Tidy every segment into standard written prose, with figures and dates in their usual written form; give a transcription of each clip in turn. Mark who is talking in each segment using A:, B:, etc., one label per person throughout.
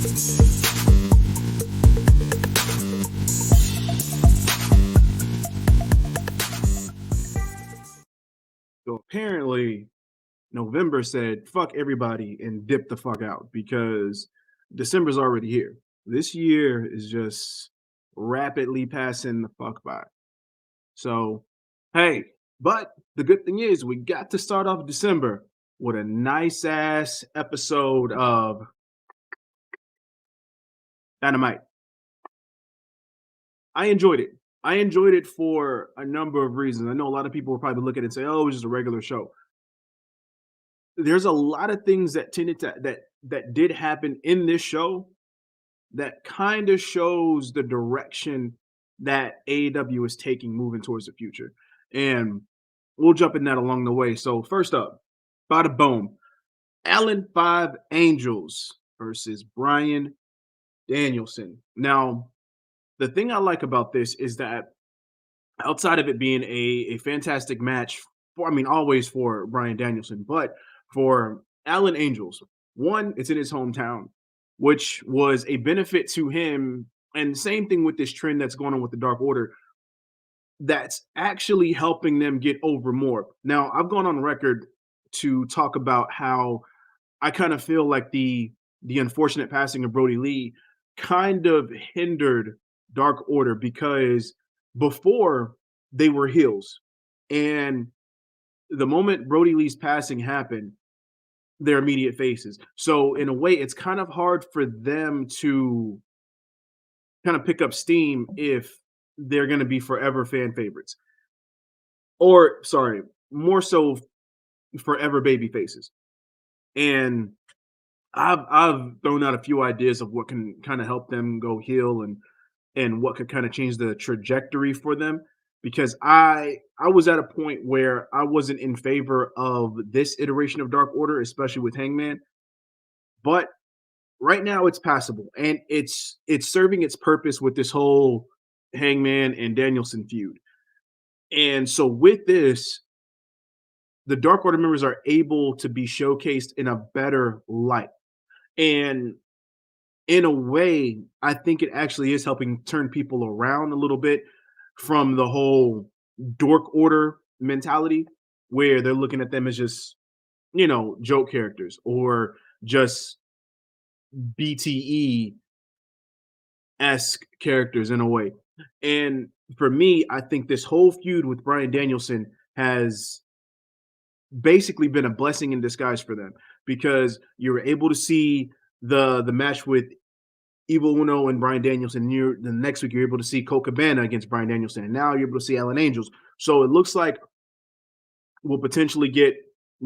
A: So apparently, November said, fuck everybody and dip the fuck out because December's already here. This year is just rapidly passing the fuck by. So, hey, but the good thing is we got to start off December with a nice ass episode of Dynamite. I enjoyed it. I enjoyed it for a number of reasons. I know a lot of people will probably look at it and say, "Oh, it was just a regular show." There's a lot of things that tended to that did happen in this show that kind of shows the direction that AEW is taking moving towards the future. And we'll jump in that along the way. So first up, bada boom, Allin 5 Angels versus Bryan Danielson. Now, the thing I like about this is that outside of it being a fantastic match for, I mean, always for Bryan Danielson, but for Allin Angels, one, it's in his hometown, which was a benefit to him. And same thing with this trend that's going on with the Dark Order, that's actually helping them get over more. Now, I've gone on record to talk about how I kind of feel like the unfortunate passing of Brody Lee kind of hindered Dark Order because before they were heels, and the moment Brody Lee's passing happened, they're immediate faces. So in a way, it's kind of hard for them to kind of pick up steam if they're going to be forever fan favorites, or sorry, more so forever baby faces. And I've thrown out a few ideas of what can kind of help them go heel and what could kind of change the trajectory for them because I was at a point where I wasn't in favor of this iteration of Dark Order, especially with Hangman, but right now it's passable and it's serving its purpose with this whole Hangman and Danielson feud. And so with this, the Dark Order members are able to be showcased in a better light. And in a way, I think it actually is helping turn people around a little bit from the whole Dork Order mentality where they're looking at them as just, joke characters or just BTE esque characters in a way. And for me, I think this whole feud with Bryan Danielson has basically been a blessing in disguise for them because you were able to see the match with Evil Uno and Bryan Danielson. And the next week, you're able to see Colt Cabana against Bryan Danielson. And now you're able to see Allin Angels. So it looks like we'll potentially get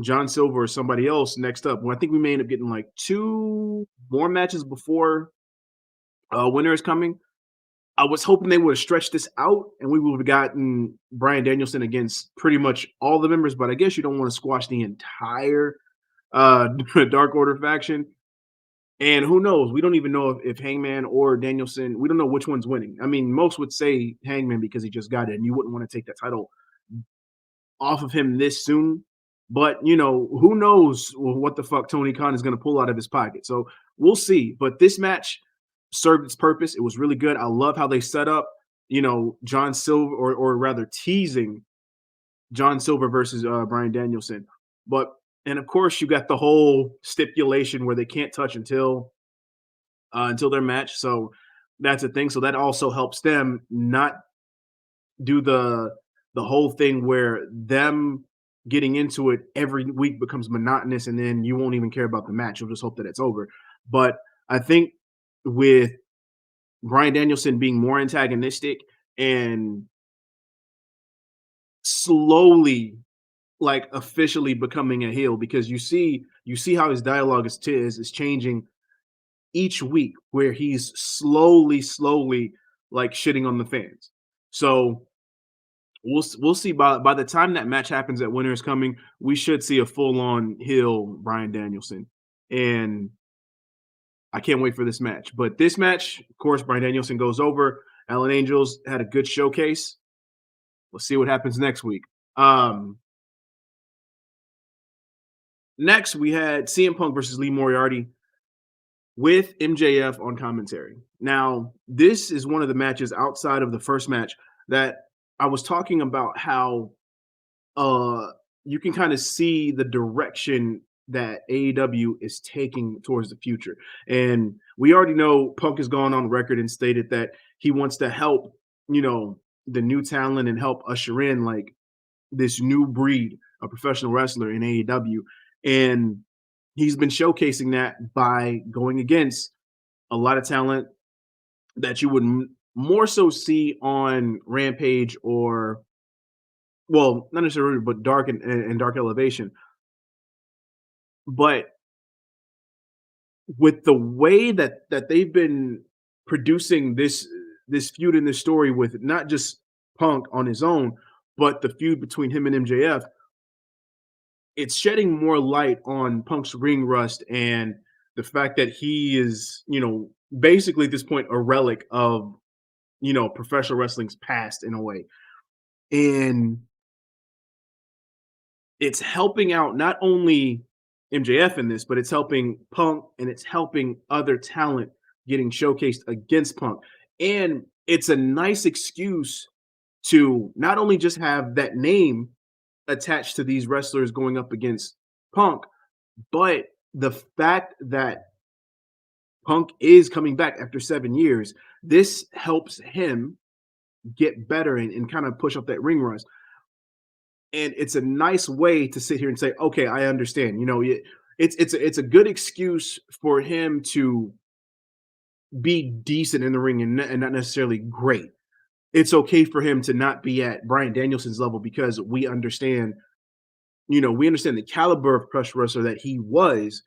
A: John Silver or somebody else next up. Well, I think we may end up getting like 2 more matches before winter is coming. I was hoping they would have stretched this out and we would have gotten Bryan Danielson against pretty much all the members, but I guess you don't want to squash the entire Dark Order faction. And who knows? We don't even know if Hangman or Danielson, we don't know which one's winning. I mean, most would say Hangman because he just got it, and you wouldn't want to take that title off of him this soon. But, who knows what the fuck Tony Khan is going to pull out of his pocket. So we'll see. But this match served its purpose. It was really good. I love how they set up, John Silver, or rather teasing John Silver versus Bryan Danielson. And of course, you got the whole stipulation where they can't touch until their match. So that's a thing. So that also helps them not do the whole thing where them getting into it every week becomes monotonous, and then you won't even care about the match. You'll just hope that it's over. But I think with Bryan Danielson being more antagonistic and slowly like officially becoming a heel, because you see how his dialogue is changing each week, where he's slowly like shitting on the fans. So we'll see by the time that match happens at Winter is Coming, we should see a full on heel Bryan Danielson, and I can't wait for this match. But this match, of course, Bryan Danielson goes over. Allin Angels had a good showcase. Let's see what happens next week. Next, we had CM Punk versus Lee Moriarty. with MJF on commentary. Now, this is one of the matches outside of the first match that I was talking about how uh you can kind of see the direction that AEW is taking towards the future. And we already know Punk has gone on record and stated that he wants to help, the new talent and help usher in like this new breed of professional wrestler in AEW. And he's been showcasing that by going against a lot of talent that you would more so see on Rampage or, well, not necessarily, but Dark and Dark Elevation. But with the way that they've been producing this feud and this story with not just Punk on his own, but the feud between him and MJF, it's shedding more light on Punk's ring rust and the fact that he is, basically at this point a relic of, professional wrestling's past in a way. And it's helping out not only MJF in this, but it's helping Punk and it's helping other talent getting showcased against Punk. And it's a nice excuse to not only just have that name attached to these wrestlers going up against Punk, but the fact that Punk is coming back after 7 years, this helps him get better and kind of push up that ring rust. And it's a nice way to sit here and say, okay, I understand. It's a good excuse for him to be decent in the ring and not necessarily great. It's okay for him to not be at Bryan Danielson's level because we understand the caliber of crush wrestler that he was,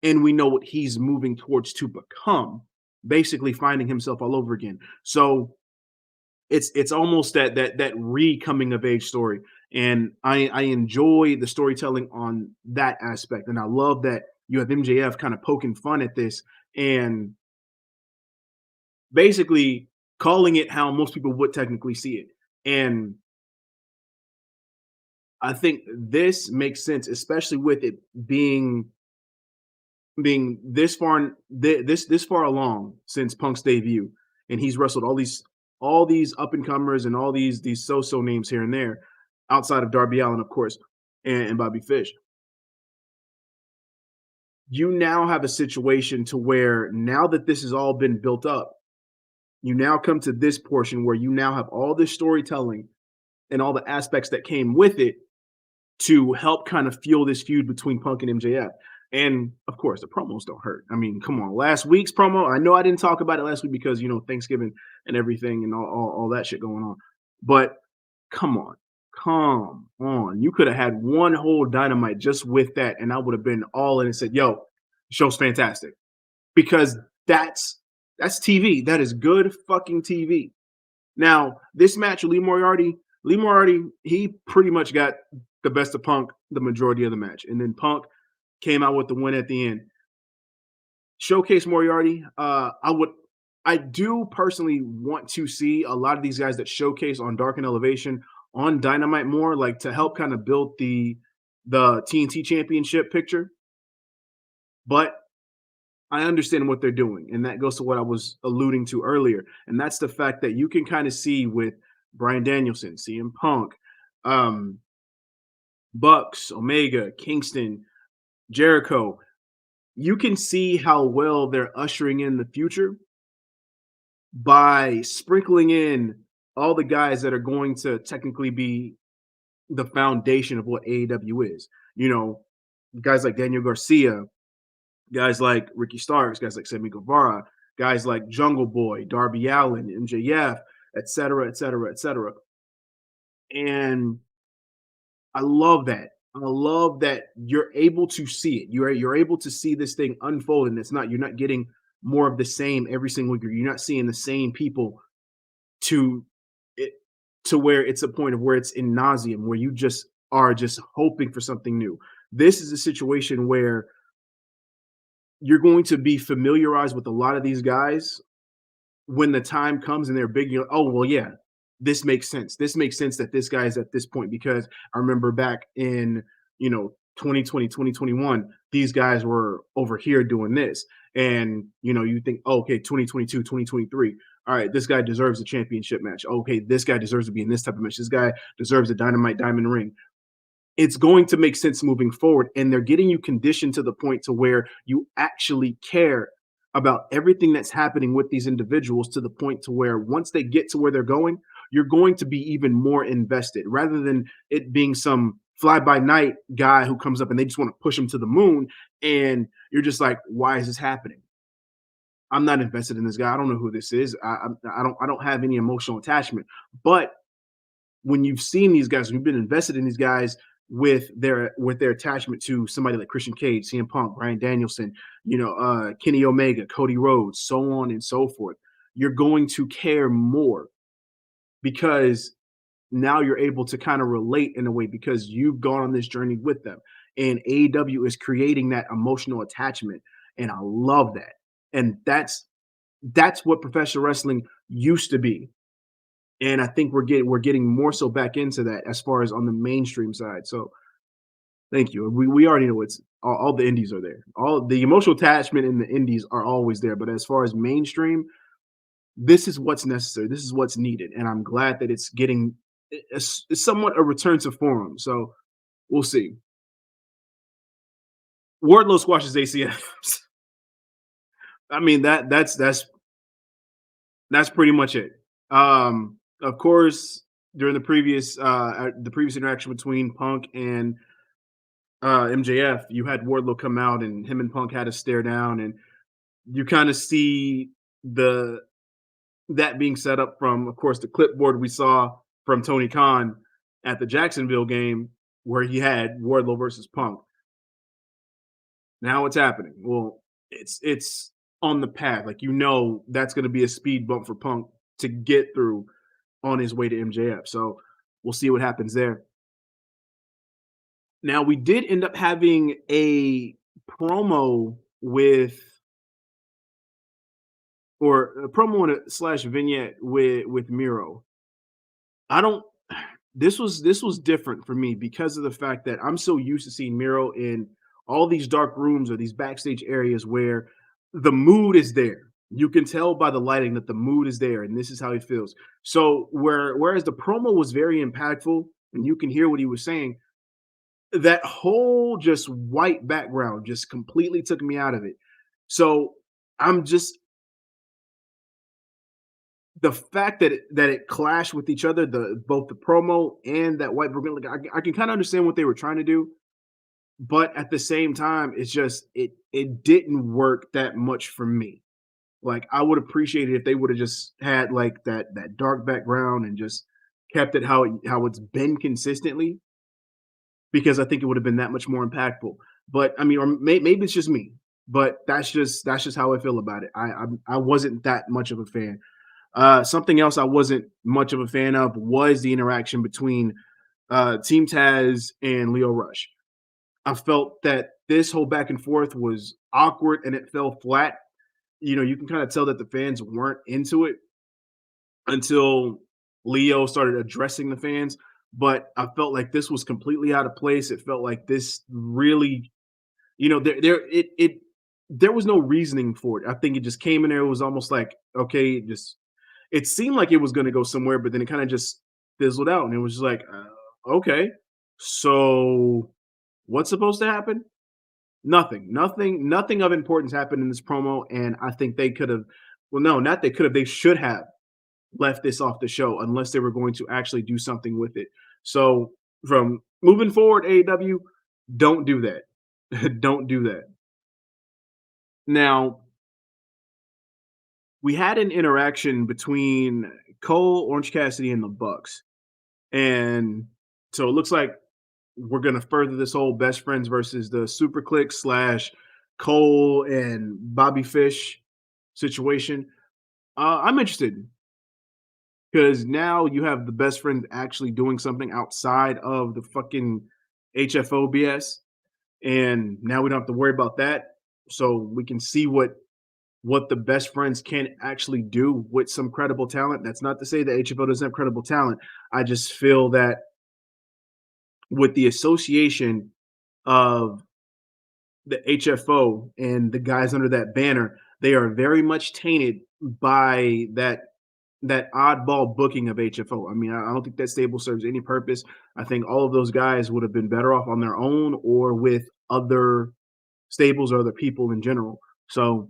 A: and we know what he's moving towards to become, basically finding himself all over again. So it's almost that re-coming of age story. And I enjoy the storytelling on that aspect. And I love that you have MJF kind of poking fun at this and basically calling it how most people would technically see it. And I think this makes sense, especially with it being this far this far along since Punk's debut, and he's wrestled all these up and comers and all these so names here and there, outside of Darby Allin, of course, and Bobby Fish. You now have a situation to where now that this has all been built up, you now come to this portion where you now have all this storytelling and all the aspects that came with it to help kind of fuel this feud between Punk and MJF. And of course, the promos don't hurt. I mean, come on. Last week's promo, I know I didn't talk about it last week because, Thanksgiving and everything and all that shit going on. But come on. Come on. You could have had one whole Dynamite just with that, and I would have been all in and said, yo, show's fantastic. Because that's TV. That is good fucking TV. Now, this match, Lee Moriarty, he pretty much got the best of Punk the majority of the match. And then Punk came out with the win at the end. Showcase Moriarty. I do personally want to see a lot of these guys that showcase on Dark and Elevation on Dynamite more, like to help kind of build the TNT championship picture. But I understand what they're doing. And that goes to what I was alluding to earlier. And that's the fact that you can kind of see with Bryan Danielson, CM Punk, Bucks, Omega, Kingston, Jericho, you can see how well they're ushering in the future by sprinkling in all the guys that are going to technically be the foundation of what AEW is. Guys like Daniel Garcia, guys like Ricky Starks, guys like Sammy Guevara, guys like Jungle Boy, Darby Allin, MJF, et cetera, et cetera, et cetera. And I love that. I love that you're able to see it. You're able to see this thing unfold, and you're not getting more of the same every single year. You're not seeing the same people to it to where it's a point of where it's in nauseum, where you just are just hoping for something new. This is a situation where you're going to be familiarized with a lot of these guys when the time comes and they're big. You're like, oh well, yeah, this makes sense. This makes sense that this guy is at this point because I remember back in 2020, 2021, these guys were over here doing this. And you think, oh, okay, 2022, 2023. All right, this guy deserves a championship match. Okay, this guy deserves to be in this type of match. This guy deserves a Dynamite Diamond ring. It's going to make sense moving forward, and they're getting you conditioned to the point to where you actually care about everything that's happening with these individuals, to the point to where once they get to where they're going, you're going to be even more invested, rather than it being some fly by night guy who comes up and they just want to push him to the moon, and you're just like, why is this happening? I'm not invested in this guy. I don't know who this is. I don't have any emotional attachment. But when you've seen these guys, when you've been invested in these guys with their attachment to somebody like Christian Cage, CM Punk, Bryan Danielson, Kenny Omega, Cody Rhodes, so on and so forth, you're going to care more, because now you're able to kind of relate in a way, because you've gone on this journey with them. And AEW is creating that emotional attachment. And I love that. And that's what professional wrestling used to be. And I think we're getting more so back into that as far as on the mainstream side. So thank you. We already know it's all the indies are there. All the emotional attachment in the indies are always there. But as far as mainstream, this is what's necessary. This is what's needed. And I'm glad that it's getting somewhat a return to form. So we'll see. Wardlow squashes ACFs. I mean, that's pretty much it. Of course, during the previous interaction between Punk and MJF, you had Wardlow come out, and him and Punk had a stare down, and you kind of see the that being set up from, of course, the clipboard we saw from Tony Khan at the Jacksonville game, where he had Wardlow versus Punk. Now what's happening? Well, it's on the path. Like, that's going to be a speed bump for Punk to get through on his way to MJF. So we'll see what happens there. Now, we did end up having a promo with, or a promo and a slash vignette with Miro. I don't. This was different for me, because of the fact that I'm so used to seeing Miro in all these dark rooms or these backstage areas where the mood is there. You can tell by the lighting that the mood is there, and this is how he feels. So whereas the promo was very impactful, and you can hear what he was saying, that whole just white background just completely took me out of it. So I'm just the fact that it clashed with each other, both the promo and that white background, like, I can kind of understand what they were trying to do, but at the same time, it's just it didn't work that much for me. Like, I would appreciate it if they would have just had like that dark background and just kept it how it's been consistently, because I think it would have been that much more impactful. But I mean, or maybe it's just me, but that's just how I feel about it. I wasn't that much of a fan. Something else I wasn't much of a fan of was the interaction between Team Taz and Leo Rush. I felt that this whole back and forth was awkward and it fell flat. You can kind of tell that the fans weren't into it until Leo started addressing the fans. But I felt like this was completely out of place. It felt like this really, there was no reasoning for it. I think it just came in there. It was almost like, okay, just it seemed like it was going to go somewhere, but then it kind of just fizzled out, and it was just like, okay, so what's supposed to happen? Nothing of importance happened in this promo, and I think they could have. Well, no, not they could have. They should have left this off the show unless they were going to actually do something with it. So from moving forward, AEW, don't do that. Don't do that. Now, we had an interaction between Cole, Orange Cassidy, and the Bucks. And so it looks like we're going to further this whole best friends versus the Super Click slash Cole and Bobby Fish situation. I'm interested, because now you have the best friend actually doing something outside of the fucking HFO BS. And now we don't have to worry about that. So we can see what the best friends can actually do with some credible talent. That's not to say that HFO doesn't have credible talent. I just feel that with the association of the HFO and the guys under that banner, they are very much tainted by that oddball booking of HFO. I mean, I don't think that stable serves any purpose. I think all of those guys would have been better off on their own or with other stables or other people in general. So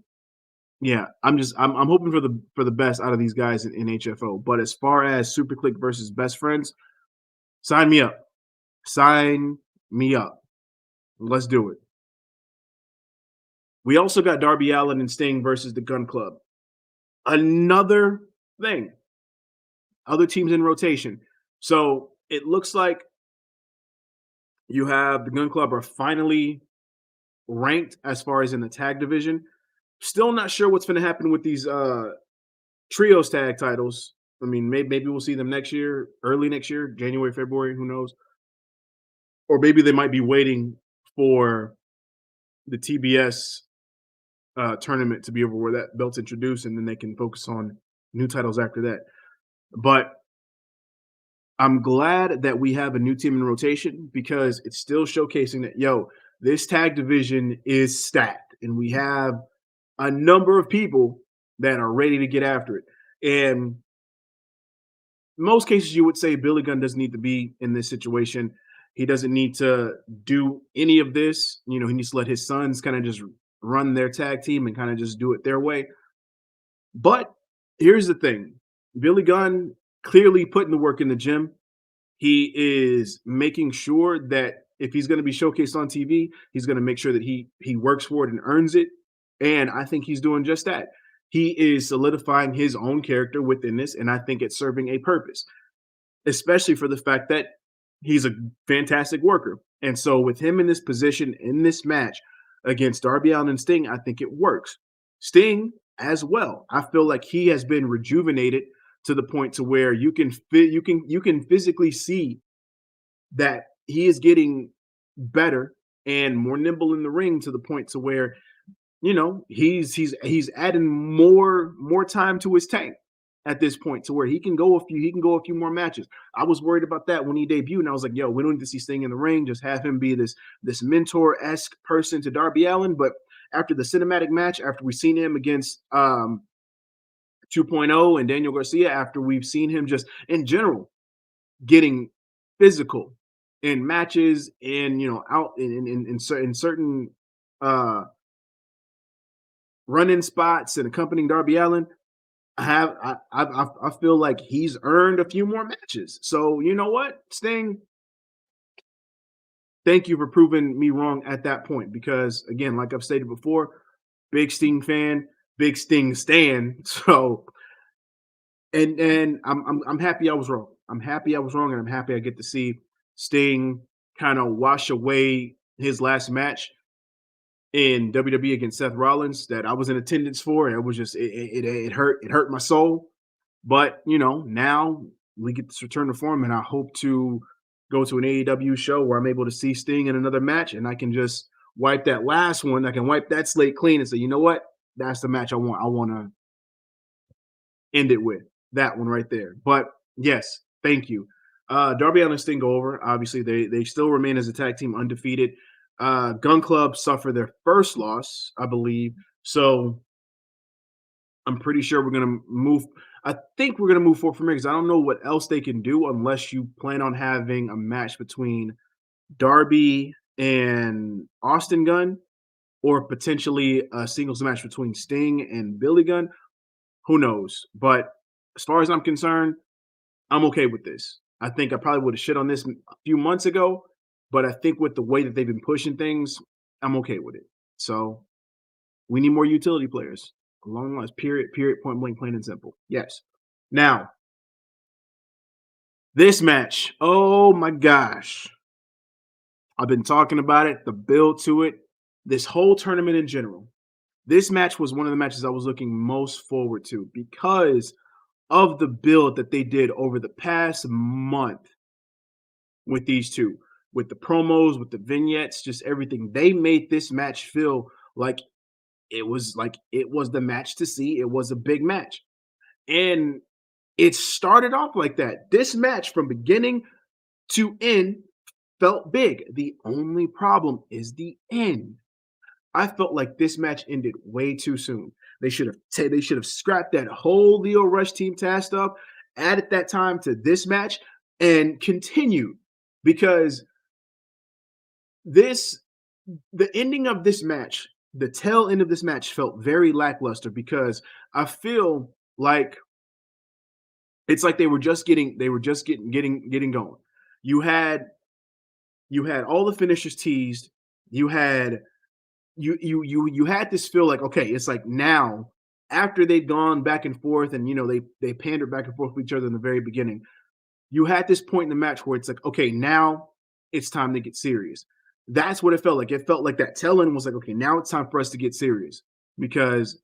A: yeah, I'm hoping for the best out of these guys in HFO. But as far as Super Click versus Best Friends, sign me up. Sign me up. Let's do it. We also got Darby Allin and Sting versus the Gun Club. Another thing. Other teams in rotation. So it looks like you have the Gun Club are finally ranked as far as in the tag division. Still not sure what's going to happen with these trios tag titles. I mean, maybe we'll see them next year, early next year, January, February, who knows? Or maybe they might be waiting for the TBS tournament to be over where that belt's introduced, and then they can focus on new titles after that. But I'm glad that we have a new team in rotation because it's still showcasing that, yo, this tag division is stacked, and we have a number of people that are ready to get after it. And in most cases, you would say Billy Gunn doesn't need to be in this situation. He doesn't need to do any of this. You know, he needs to let his sons kind of just run their tag team and kind of just do it their way. But here's the thing, Billy Gunn clearly putting the work in the gym. He is making sure that if he's going to be showcased on TV, he's going to make sure that he works for it and earns it. And I think he's doing just that. He is solidifying his own character within this, and I think it's serving a purpose, especially for the fact that he's a fantastic worker. And so with him in this position in this match against Darby Allin and Sting, I think it works. Sting as well. I feel like he has been rejuvenated to the point to where you can physically see that he is getting better and more nimble in the ring to the point to where he's adding more time to his tank at this point to where he can go a few more matches. I was worried about that when he debuted, and I was like, yo, we don't need to see Sting in the ring. Just have him be this mentor-esque person to Darby Allin. But after the cinematic match, after we've seen him against 2.0 and Daniel Garcia, after we've seen him just in general getting physical in matches and out in certain uh run-in spots and accompanying Darby Allin, I feel like he's earned a few more matches. So you know what, Sting, thank you for proving me wrong at that point. Because again, like I've stated before, big Sting fan, big Sting stan. So and I'm happy I was wrong. I'm happy I was wrong, and I'm happy I get to see Sting kind of wash away his last match in WWE against Seth Rollins that I was in attendance for. And it was just it hurt my soul. But now we get this return to form, and I hope to go to an AEW show where I'm able to see Sting in another match, and I can just wipe that last one. I can wipe that slate clean and say, you know what, that's the match I want. I want to end it with that one right there. But yes, thank you. Darby Allin and Sting go over. Obviously, they still remain as a tag team undefeated. Gun Club suffer their first loss, I believe. So I'm pretty sure we're gonna move. I think we're gonna move forward from here because I don't know what else they can do unless you plan on having a match between Darby and Austin Gunn, or potentially a singles match between Sting and Billy Gunn. Who knows? But as far as I'm concerned, I'm okay with this. I think I probably would have shit on this a few months ago, but I think with the way that they've been pushing things, I'm okay with it. So we need more utility players along the lines. Period. Point blank, plain and simple. Yes. Now, this match. Oh my gosh. I've been talking about it, the build to it, this whole tournament in general. This match was one of the matches I was looking most forward to because of the build that they did over the past month with these two, with the promos, with the vignettes, just everything. They made this match feel like it was the match to see. It was a big match. And it started off like that. This match from beginning to end felt big. The only problem is the end. I felt like this match ended way too soon. They should have scrapped that whole Leo Rush team tag stuff, added that time to this match, and continued because this the ending of this match, the tail end of this match felt very lackluster because I feel like it's like they were just getting going. You had you had all the finishers teased. You had you had this feel like, okay, it's like now after they'd gone back and forth and they pandered back and forth with each other in the very beginning. You had this point in the match where it's like, okay, now it's time to get serious. That's what it felt like. It felt like that tail end was like, okay, now it's time for us to get serious because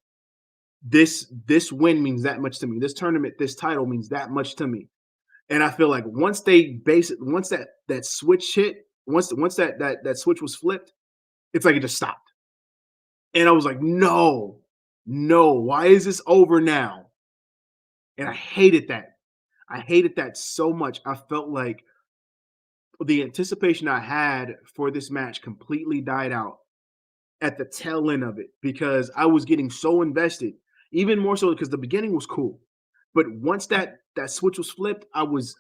A: this win means that much to me. This tournament, this title means that much to me. And I feel like once that switch hit, once that switch was flipped, it's like it just stopped. And I was like, no, no, why is this over now? And I hated that. I hated that so much. I felt like the anticipation I had for this match completely died out at the tail end of it because I was getting so invested, even more so because the beginning was cool. But once that switch was flipped, I was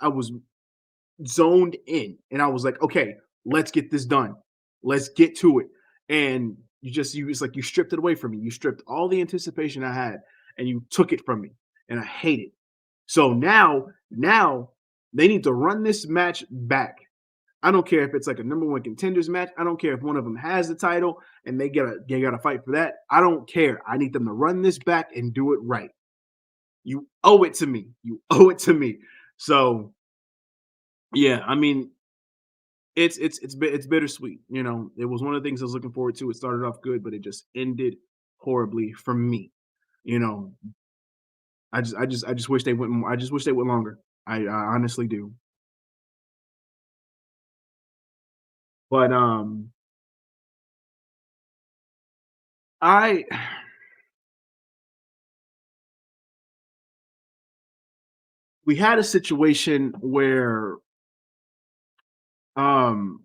A: zoned in and I was like, okay, let's get this done. Let's get to it. And it's like you stripped it away from me. You stripped all the anticipation I had and you took it from me. And I hate it. So now they need to run this match back. I don't care if it's like a number one contenders match. I don't care if one of them has the title and they gotta fight for that. I don't care. I need them to run this back and do it right. You owe it to me. You owe it to me. So yeah, I mean, it's bittersweet. It was one of the things I was looking forward to. It started off good, but it just ended horribly for me. You know, I just wish they went more. I just wish they went longer. I honestly do. But I we had a situation where um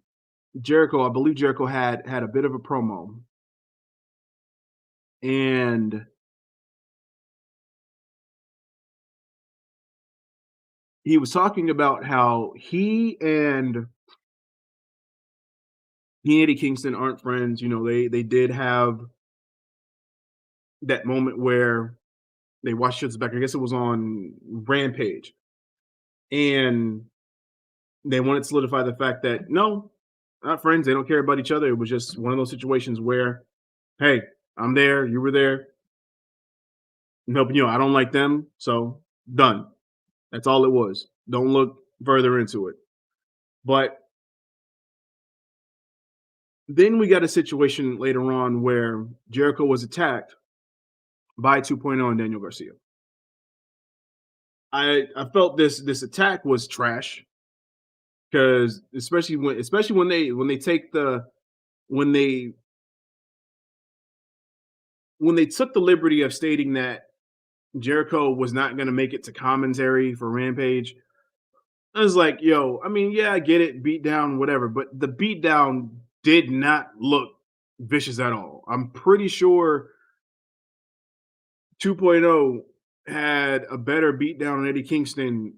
A: Jericho, I believe Jericho had a bit of a promo, and he was talking about how he and Eddie Kingston aren't friends. They did have that moment where they watched each other back. I guess it was on Rampage, and they wanted to solidify the fact that no, not friends. They don't care about each other. It was just one of those situations where, hey, I'm there, you were there, I'm helping you. I don't like them, so done. That's all it was. Don't look further into it. But then we got a situation later on where Jericho was attacked by 2.0 and Daniel Garcia. I felt this attack was trash because especially when they take when they when they took the liberty of stating that Jericho was not going to make it to commentary for Rampage. I was like, yo, I mean, yeah, I get it, beat down, whatever, but the beat down did not look vicious at all. I'm pretty sure 2.0 had a better beatdown on Eddie Kingston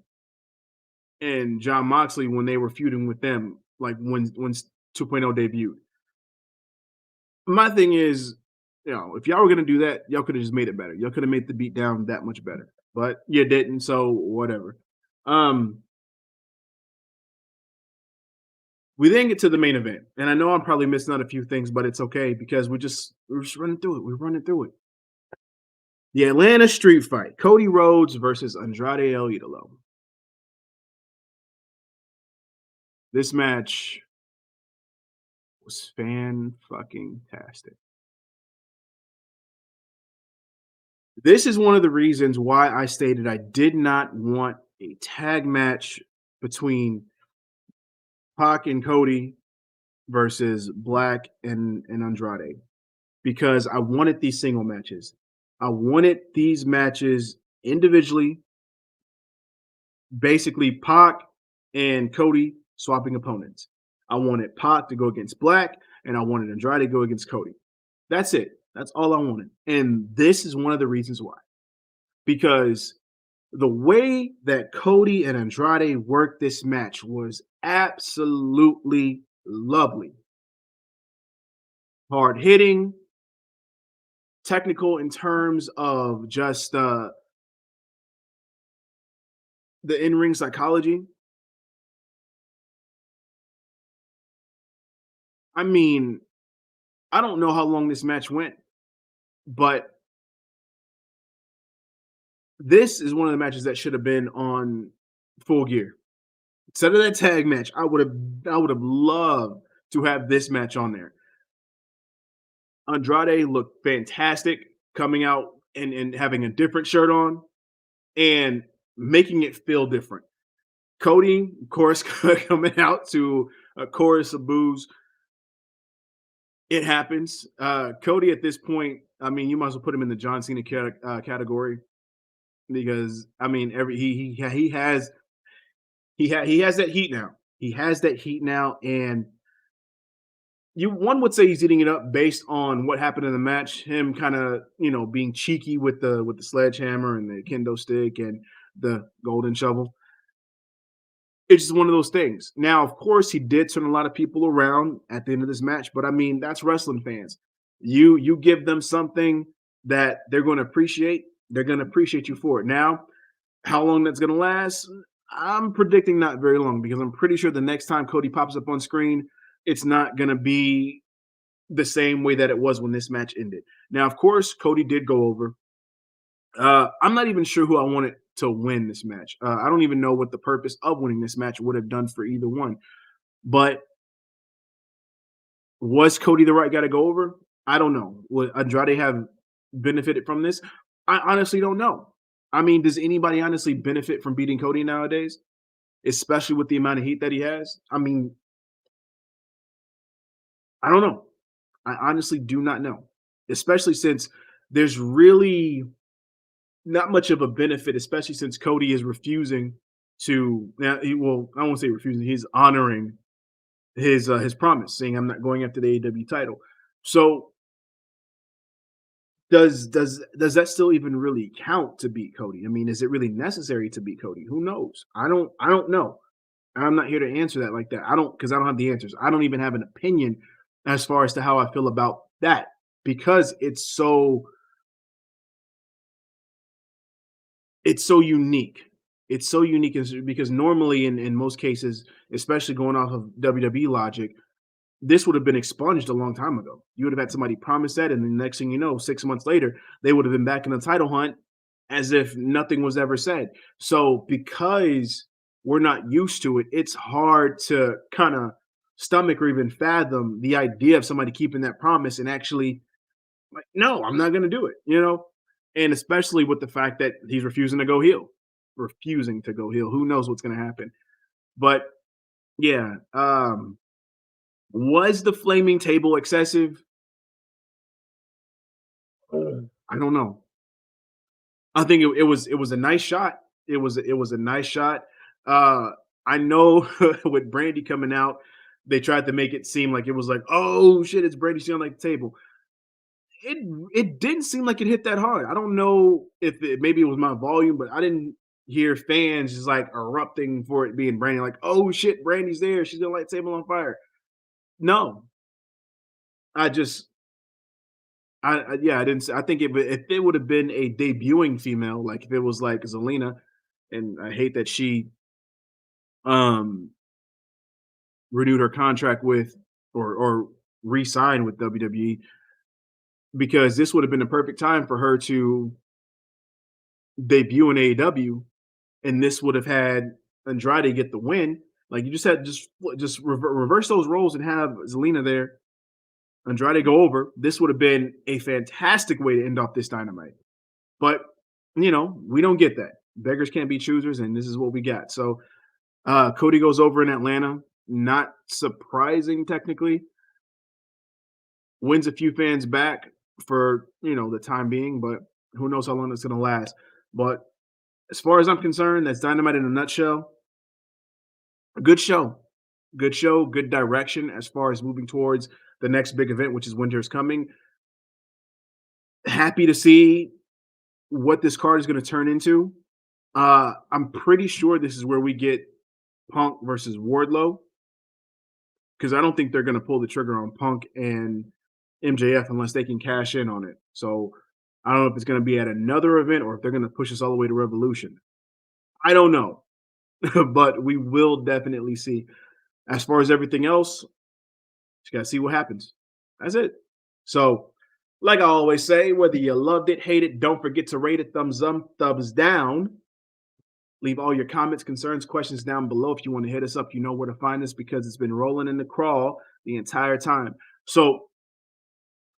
A: and John Moxley when they were feuding with them, like when 2.0 debuted. My thing is, if y'all were gonna do that, y'all could have just made it better. Y'all could have made the beatdown that much better, but you didn't. So whatever. Um, we then get to the main event, and I know I'm probably missing out a few things, but it's okay because we're just running through it. We're running through it. The Atlanta Street Fight: Cody Rhodes versus Andrade El Idolo. This match was fan fucking tastic. This is one of the reasons why I stated I did not want a tag match between Pac and Cody versus Black and Andrade because I wanted these single matches. I wanted these matches individually, basically Pac and Cody swapping opponents. I wanted Pac to go against Black, and I wanted Andrade to go against Cody. That's it. That's all I wanted. And this is one of the reasons why. Because the way that Cody and Andrade worked this match was absolutely lovely. Hard hitting, technical in terms of just the in ring psychology. I mean, I don't know how long this match went, but this is one of the matches that should have been on Full Gear. Instead of that tag match, I would have loved to have this match on there. Andrade looked fantastic coming out and having a different shirt on and making it feel different. Cody, of course, coming out to a chorus of boos. It happens. Cody at this point, I mean, you might as well put him in the John Cena category because I mean, every he has that heat now. He has that heat now, and one would say he's eating it up based on what happened in the match. Him kind of being cheeky with the sledgehammer and the kendo stick and the golden shovel. It's just one of those things. Now, of course, he did turn a lot of people around at the end of this match, but I mean, that's wrestling fans. You give them something that they're going to appreciate. They're going to appreciate you for it. Now, how long that's going to last? I'm predicting not very long because I'm pretty sure the next time Cody pops up on screen, it's not going to be the same way that it was when this match ended. Now, of course, Cody did go over. I'm not even sure who I wanted to win this match. I don't even know what the purpose of winning this match would have done for either one. But was Cody the right guy to go over? I don't know. Would Andrade have benefited from this? I honestly don't know. I mean, does anybody honestly benefit from beating Cody nowadays, especially with the amount of heat that he has? I mean, I don't know. I honestly do not know, especially since there's really not much of a benefit, especially since Cody is refusing to now. Well, I won't say refusing. He's honoring his promise, saying I'm not going after the AEW title. So does that still even really count to beat Cody? I mean, is it really necessary to beat Cody? Who knows? I don't know. I'm not here to answer that like that. I don't because I don't have the answers. I don't even have an opinion as far as to how I feel about that because it's so unique. It's so unique because normally in most cases, especially going off of WWE logic, this would have been expunged a long time ago. You would have had somebody promise that, and the next thing you know, 6 months later, they would have been back in the title hunt as if nothing was ever said. So because we're not used to it, it's hard to kind of stomach or even fathom the idea of somebody keeping that promise and actually like, no, I'm not going to do it. And especially with the fact that he's refusing to go heel. Who knows what's going to happen? But yeah, was the flaming table excessive? I don't know. I think it was a nice shot. It was a nice shot. Uh, I know with Brandy coming out, they tried to make it seem like it was like, oh shit, it's Brandy sitting on like the table. it it didn't seem like it hit that hard. I don't know if maybe it was my volume, but I didn't hear fans just like erupting for it being Brandy, like, oh shit, Brandy's there. She's gonna light the table on fire. No, I just yeah, I didn't. I think if it would have been a debuting female, like if it was like Zelina, and I hate that she um renewed her contract with or re-signed with WWE because this would have been the perfect time for her to debut in AEW, and this would have had Andrade get the win. Like you just had just reverse those roles and have Zelina there, Andrade go over. This would have been a fantastic way to end off this Dynamite. But we don't get that. Beggars can't be choosers, and this is what we got. So Cody goes over in Atlanta. Not surprising, technically. Wins a few fans back for the time being, but who knows how long it's going to last. But as far as I'm concerned, that's Dynamite in a nutshell. A good show, good direction as far as moving towards the next big event, which is Winter is Coming. Happy to see what this card is going to turn into. I'm pretty sure this is where we get Punk versus Wardlow because I don't think they're going to pull the trigger on Punk and MJF unless they can cash in on it. So I don't know if it's going to be at another event or if they're going to push us all the way to Revolution. I don't know, but we will definitely see. As far as everything else, just got to see what happens. That's it. So, like I always say, whether you loved it, hate it, don't forget to rate it, thumbs up, thumbs down. Leave all your comments, concerns, questions down below. If you want to hit us up, you know where to find us because it's been rolling in the crawl the entire time. So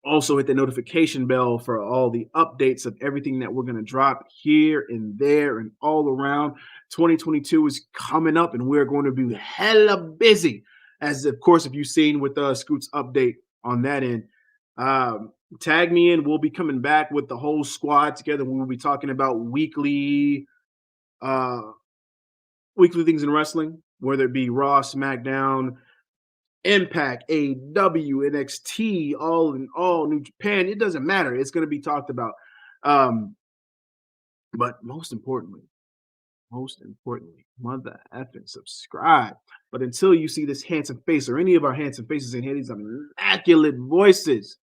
A: also hit the notification bell for all the updates of everything that we're going to drop here and there and all around. 2022 is coming up and we're going to be hella busy. As of course, if you've seen with Scoot's update on that end, tag me in. We'll be coming back with the whole squad together. We will be talking about uh, weekly things in wrestling, whether it be Raw, SmackDown, Impact, AEW, NXT, all in all, New Japan. It doesn't matter. It's going to be talked about. Um, but most importantly, mother effing subscribe. But until you see this handsome face or any of our handsome faces and hear these immaculate voices,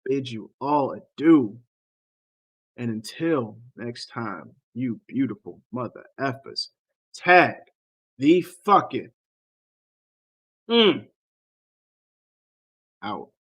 A: bid you all adieu. And until next time, you beautiful mother effers, tag the fucking out.